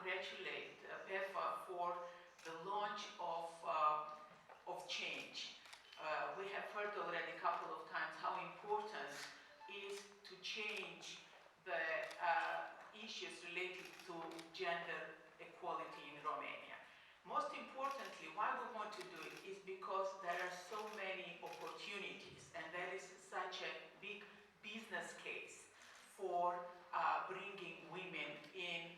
congratulate PEFA for the launch of change. We have heard already a couple of times how important it is to change the issues related to gender equality in Romania. Most importantly, why we want to do it is because there are so many opportunities and there is such a big business case for bringing women in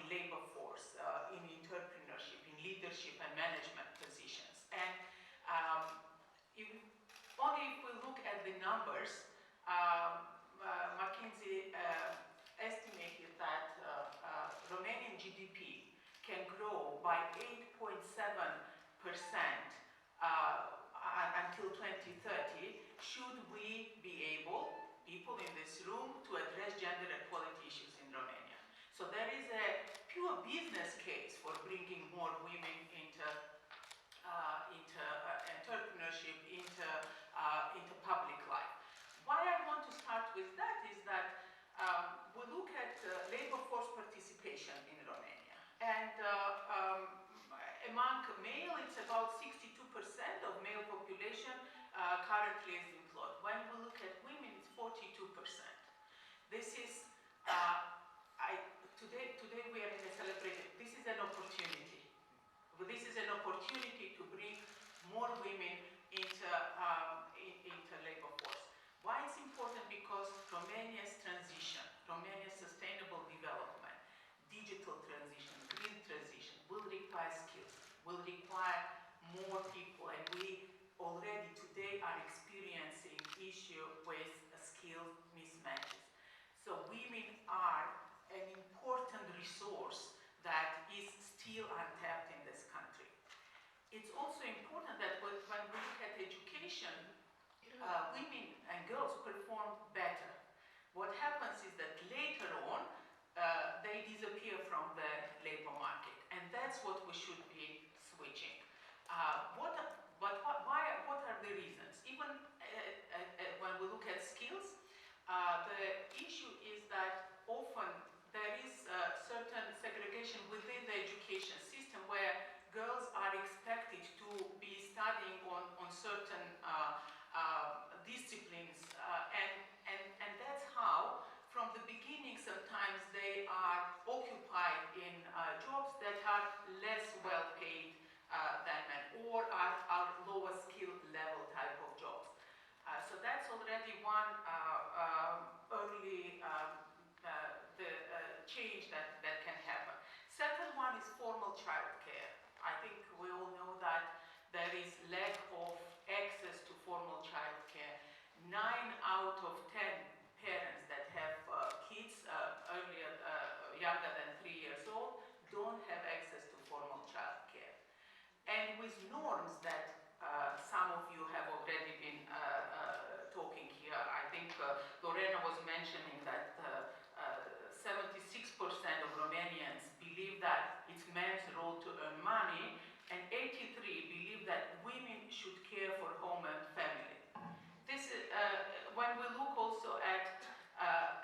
labor force, in entrepreneurship, in leadership and management positions. And only if we look at the numbers, McKinsey estimated that Romanian GDP can grow by 8.7% until 2030, should we be able, people in this room, to address gender equality issues in Romania. So there is a pure business case for bringing more women into entrepreneurship, into public life. Why I want to start with that is that we look at labor force participation in Romania. And among male, it's about 62% of male population currently is employed. When we look at women, it's 42%. This is, today we are in a celebration. This is an opportunity. This is an opportunity to bring more women into labor force. Why it's important? Because Romania's transition, Romania's sustainable development, digital transition, green transition will require skills, will require more people, and we already today are experiencing issue with skill mismatches. So women are an important resource that is still untapped in this country. It's also important that when we look at education, women and girls perform better. What happens is that later on, they disappear from the labor market, and that's what we should be switching. What are the reasons? Even when we look at skills, the issue is that often there is certain segregation within the education system where girls are expected to be studying on certain disciplines, and that's how from the beginning sometimes they are occupied in jobs that are less well paid than men, or are lower skill level type of jobs. So that's already one early change that can happen. Second one is formal childcare. I think we all know that there is lack of access to formal childcare. 9 out of 10 parents that have kids younger than 3 years old don't have access to formal childcare. And with norms that some of you have already been talking here, I think Lorena was mentioning that 76% of Romanians believe that it's men's role to earn money, and 83% believe that women should care for home and family. This is, when we look also at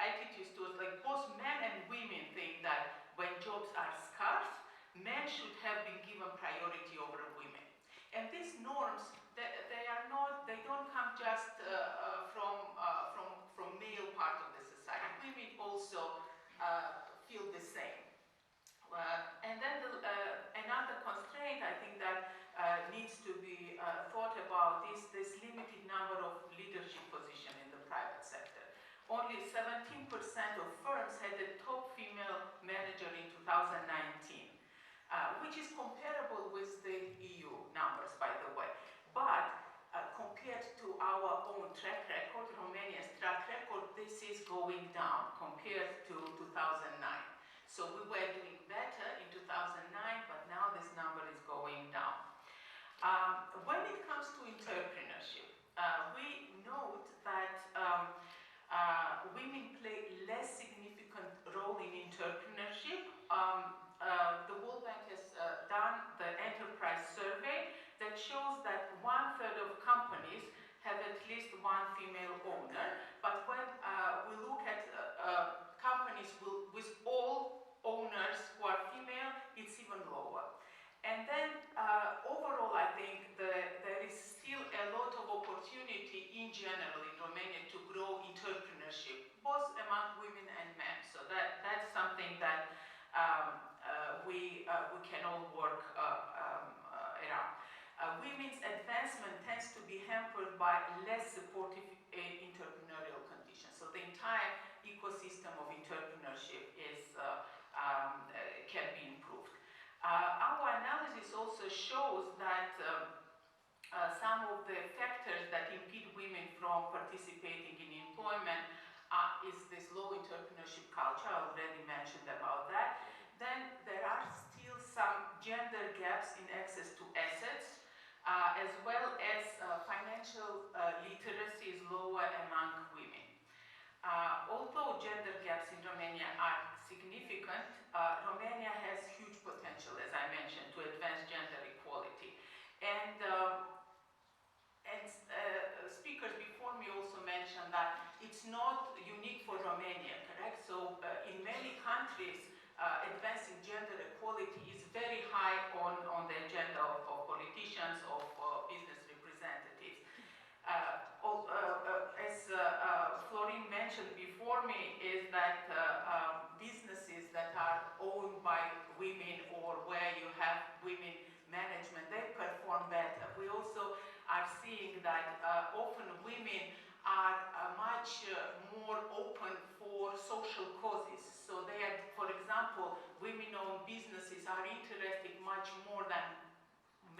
attitudes towards, like, both men and women think that when jobs are scarce, men should have been given priority over women. And these norms, they don't come just from male part of the society. Women also feel the same. And then another constraint I think that needs to be thought about is this limited number of leadership positions in the private sector. Only 17% of firms had a top female manager in 2019, which is comparable with the EU numbers, by the way. But compared to our own track record, Romania's track record, this is going down compared to 2009. So we were doing better in 2009, but now this number is going down. When it comes to entrepreneurship, we note that women play less significant role in entrepreneurship. The World Bank has done the enterprise survey that shows that 1/3 of companies have at least one female owner, but when we look at companies with all owners we can all work around. Women's advancement tends to be hampered by less supportive entrepreneurial conditions. So the entire ecosystem of entrepreneurship can be improved. Our analysis also shows that some of the factors that impede women from participating in employment is this low entrepreneurship culture. I already mentioned about that. Then there are still some gender gaps in access to assets, as well as financial literacy is lower among women. Although gender gaps in Romania are significant, Romania has huge potential, as I mentioned, to advance gender equality. And speakers before me also mentioned that it's not unique for Romania, correct? So in many countries, advancing gender equality is very high on the agenda of politicians, of business representatives. As Florin mentioned before me, is that businesses that are owned by women or where you have women management, they perform better. We also are seeing that often women are much more open for social causes. So they are, for example, women-owned businesses are interested much more than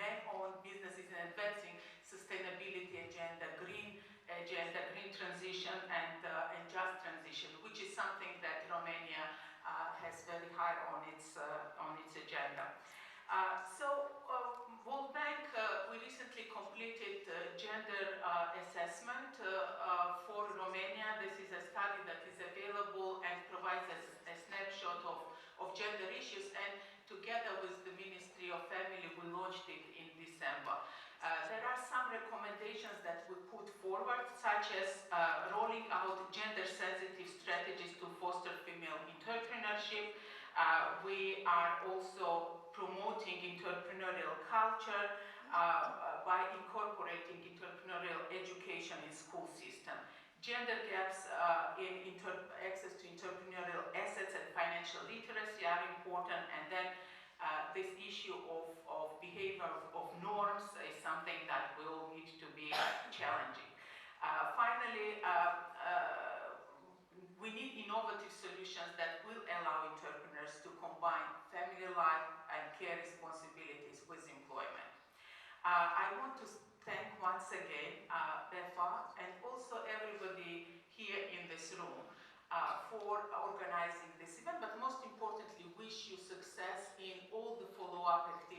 men-owned businesses in advancing sustainability agenda, green transition, and just transition, which is something that Romania has very high on its agenda. World Bank, we recently completed gender assessment for Romania. This is a study that is available and provides us a snapshot of gender issues, and together with the Ministry of Family, we launched it in December. There are some recommendations that we put forward, such as rolling out gender-sensitive strategies to foster female entrepreneurship. We are also promoting entrepreneurial culture by incorporating entrepreneurial education in school system. Gender gaps in access to entrepreneurial assets and financial literacy are important, and then this issue of behavior of norms is something that we all need to be challenging. Finally, we need innovative solutions that will allow entrepreneurs to combine family life and care responsibilities with employment. I want to thank once again BEFA and also everybody here in this room for organizing this event, but most importantly, wish you success in all the follow-up activities